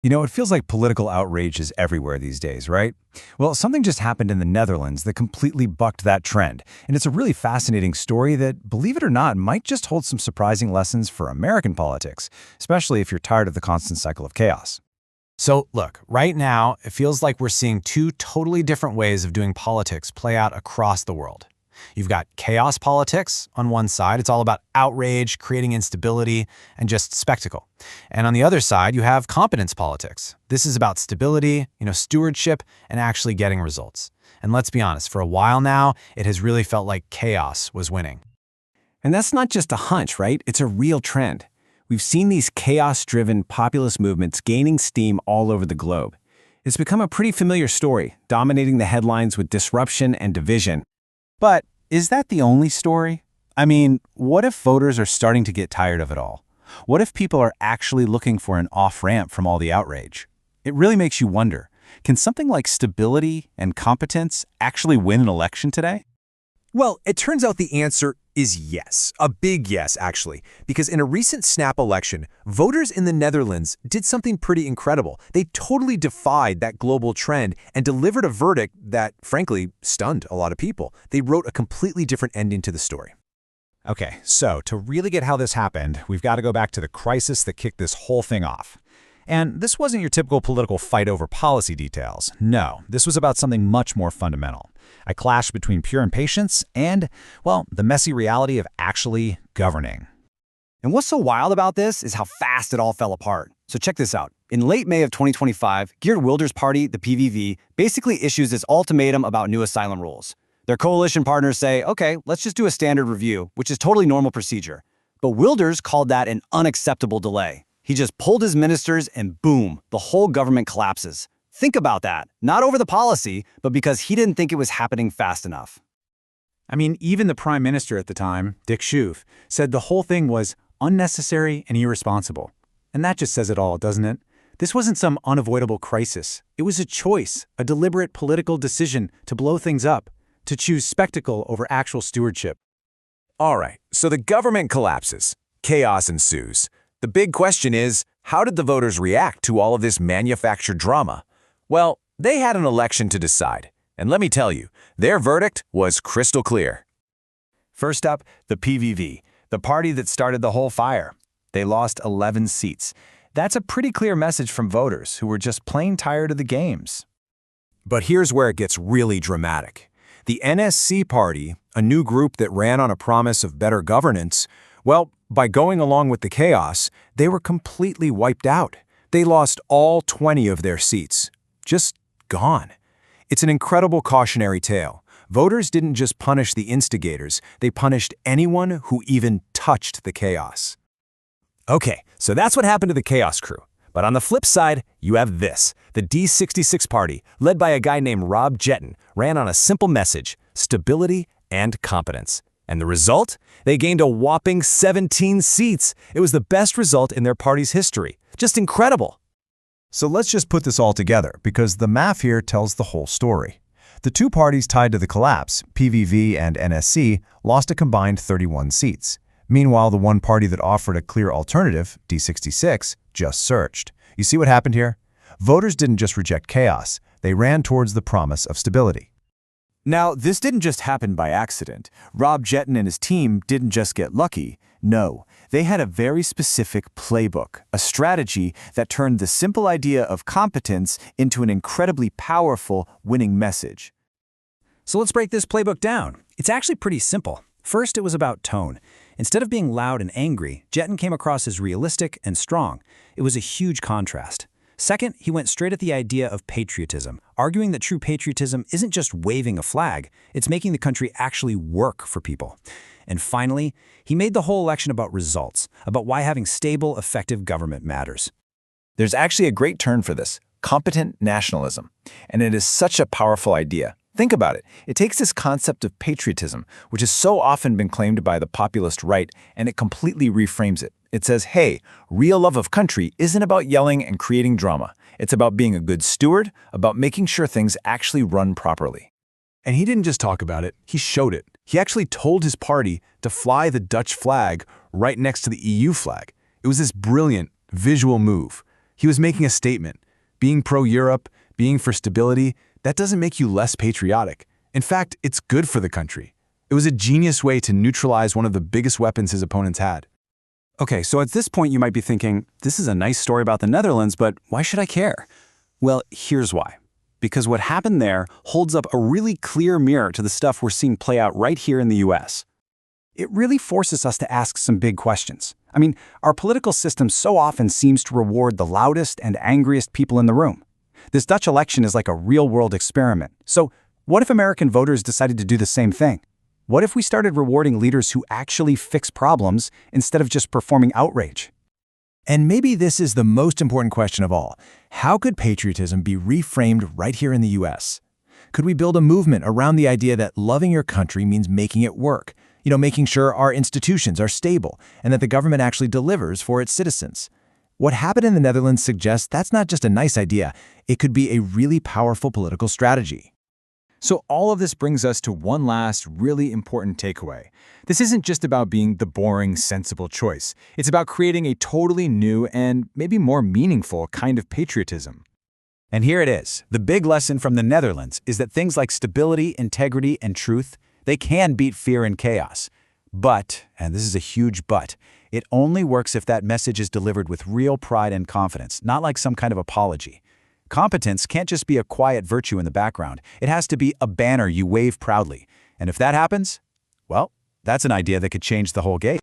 It feels like political outrage is everywhere these days, right? Well, something just happened in the Netherlands that completely bucked that trend. And it's a really fascinating story that, believe it or not, might just hold some surprising lessons for American politics, especially if you're tired of the constant cycle of chaos. So, look, right now, it feels like we're seeing two totally different ways of doing politics play out across the world. You've got chaos politics on one side. It's all about outrage, creating instability, and just spectacle. And on the other side, you have competence politics. This is about stability, stewardship, and actually getting results. And let's be honest, for a while now, it has really felt like chaos was winning. And that's not just a hunch, right? It's a real trend. We've seen these chaos-driven populist movements gaining steam all over the globe. It's become a pretty familiar story, dominating the headlines with disruption and division. But is that the only story? I mean, what if voters are starting to get tired of it all? What if people are actually looking for an off-ramp from all the outrage? It really makes you wonder, can something like stability and competence actually win an election today? Well, it turns out the answer is yes, a big yes, actually, because in a recent snap election, voters in the Netherlands did something pretty incredible. They totally defied that global trend and delivered a verdict that, frankly, stunned a lot of people. They wrote a completely different ending to the story. Okay, so to really get how this happened, we've got to go back to the crisis that kicked this whole thing off. And this wasn't your typical political fight over policy details. No, this was about something much more fundamental. A clash between pure impatience and, well, the messy reality of actually governing. And what's so wild about this is how fast it all fell apart. So check this out. In late May of 2025, Geert Wilders' party, the PVV, basically issues this ultimatum about new asylum rules. Their coalition partners say, okay, let's just do a standard review, which is totally normal procedure. But Wilders called that an unacceptable delay. He just pulled his ministers and boom, the whole government collapses. Think about that. Not over the policy, but because he didn't think it was happening fast enough. I mean, even the prime minister at the time, Dick Schoof, said the whole thing was unnecessary and irresponsible. And that just says it all, doesn't it? This wasn't some unavoidable crisis. It was a choice, a deliberate political decision to blow things up, to choose spectacle over actual stewardship. All right, so the government collapses. Chaos ensues. The big question is, how did the voters react to all of this manufactured drama? Well, they had an election to decide. And let me tell you, their verdict was crystal clear. First up, the PVV, the party that started the whole fire. They lost 11 seats. That's a pretty clear message from voters who were just plain tired of the games. But here's where it gets really dramatic. The NSC party, a new group that ran on a promise of better governance, well, by going along with the chaos, they were completely wiped out. They lost all 20 of their seats. Just gone. It's an incredible cautionary tale. Voters didn't just punish the instigators, they punished anyone who even touched the chaos. Okay, so that's what happened to the chaos crew. But on the flip side, you have this. The D66 party, led by a guy named Rob Jetten, ran on a simple message: stability and competence. And the result? They gained a whopping 17 seats. It was the best result in their party's history. Just incredible. So let's just put this all together, because the math here tells the whole story. The two parties tied to the collapse, PVV and NSC, lost a combined 31 seats. Meanwhile, the one party that offered a clear alternative, D66, just surged. You see what happened here? Voters didn't just reject chaos, they ran towards the promise of stability. Now, this didn't just happen by accident. Rob Jetten and his team didn't just get lucky. No, they had a very specific playbook, a strategy that turned the simple idea of competence into an incredibly powerful, winning message. So let's break this playbook down. It's actually pretty simple. First, it was about tone. Instead of being loud and angry, Jetten came across as realistic and strong. It was a huge contrast. Second, he went straight at the idea of patriotism, arguing that true patriotism isn't just waving a flag, it's making the country actually work for people. And finally, he made the whole election about results, about why having stable, effective government matters. There's actually a great term for this: competent nationalism. And it is such a powerful idea. Think about it. It takes this concept of patriotism, which has so often been claimed by the populist right, and it completely reframes it. It says, hey, real love of country isn't about yelling and creating drama. It's about being a good steward, about making sure things actually run properly. And he didn't just talk about it, he showed it. He actually told his party to fly the Dutch flag right next to the EU flag. It was this brilliant, visual move. He was making a statement. Being pro-Europe, being for stability, that doesn't make you less patriotic. In fact, it's good for the country. It was a genius way to neutralize one of the biggest weapons his opponents had. Okay, so at this point you might be thinking, this is a nice story about the Netherlands, but why should I care? Well, here's why. Because what happened there holds up a really clear mirror to the stuff we're seeing play out right here in the US. It really forces us to ask some big questions. I mean, our political system so often seems to reward the loudest and angriest people in the room. This Dutch election is like a real-world experiment. So, what if American voters decided to do the same thing? What if we started rewarding leaders who actually fix problems instead of just performing outrage? And maybe this is the most important question of all. How could patriotism be reframed right here in the US? Could we build a movement around the idea that loving your country means making it work? Making sure our institutions are stable and that the government actually delivers for its citizens. What happened in the Netherlands suggests that's not just a nice idea, it could be a really powerful political strategy. So all of this brings us to one last really important takeaway. This isn't just about being the boring, sensible choice. It's about creating a totally new and maybe more meaningful kind of patriotism. And here it is. The big lesson from the Netherlands is that things like stability, integrity, and truth, they can beat fear and chaos. But, and this is a huge but, it only works if that message is delivered with real pride and confidence, not like some kind of apology. Competence can't just be a quiet virtue in the background. It has to be a banner you wave proudly. And if that happens, well, that's an idea that could change the whole game.